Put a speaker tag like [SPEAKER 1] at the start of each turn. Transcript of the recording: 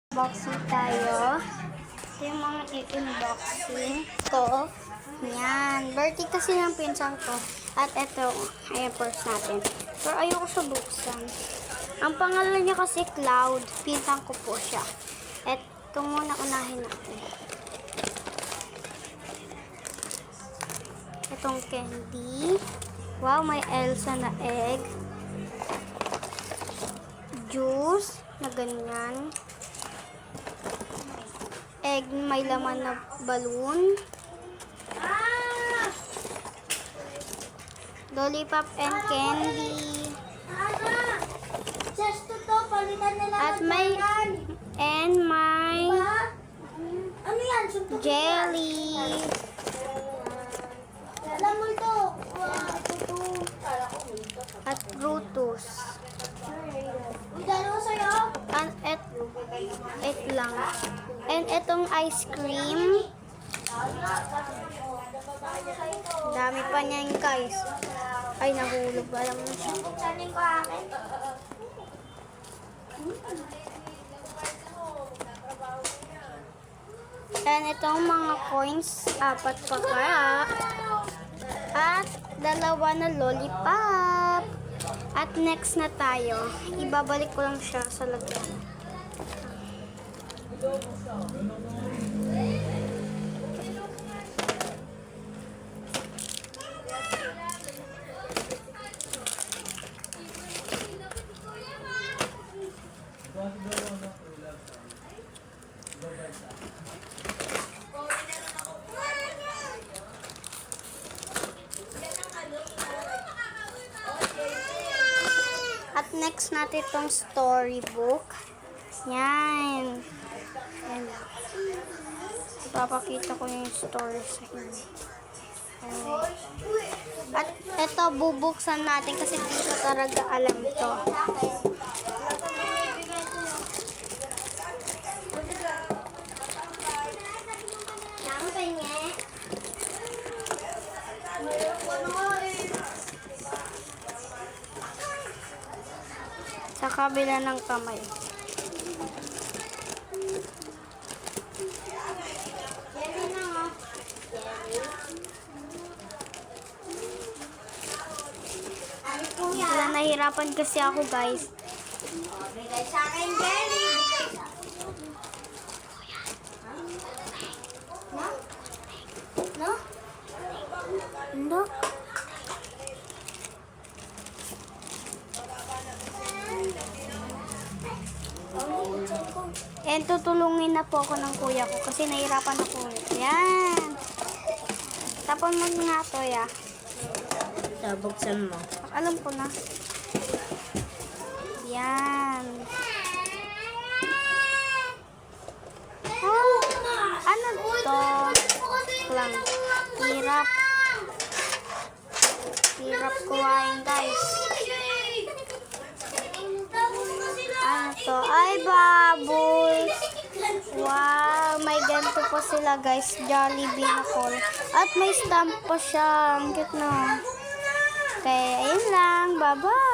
[SPEAKER 1] Unboxing tayo. Ito yung mga i-unboxing ko. Yan. Birthday kasi ng pinsan ko. At ito, ayan purse natin. Pero ayoko siya buksan. Ang pangalan niya kasi Cloud. Pinsan ko po siya. Ito muna unahin natin. Itong candy. Wow, may Elsa na egg. Juice na ganyan. Egg, may laman na balloon. Lollipop and candy. At may jelly. At Brutus. And it lang. And itong ice cream. Dami pa niyan, guys. Ay, nahulog ba lang siya. And itong mga coins, 4 pa kaya. At 2 na lollipop. At next na tayo. Ibabalik ko lang siya sa lagyan. At next natin itong storybook. Yan. Yan. Ipapakita ko yung story sa inyo. At ito, bubuksan natin kasi dito talaga alam to. Sa kabila ng kamay. Wala, nahirapan kasi ako, guys.
[SPEAKER 2] Bigay sa akin, Jenny! No?
[SPEAKER 1] No? And tutulungin na po ako ng kuya ko kasi nahirapan ako. Yan. Tapon mo nga to, ya.
[SPEAKER 2] Buksan mo.
[SPEAKER 1] Alam ko na. Yan. Oh, ano to? Lang. Hirap. Hirap kuhain, guys. Ano to? Ay, bubbles. Wow, may ganito pa sila, guys. Jollibee na call. At may stamp pa siya. Ang cute na. Okay, ayun lang. Bye-bye.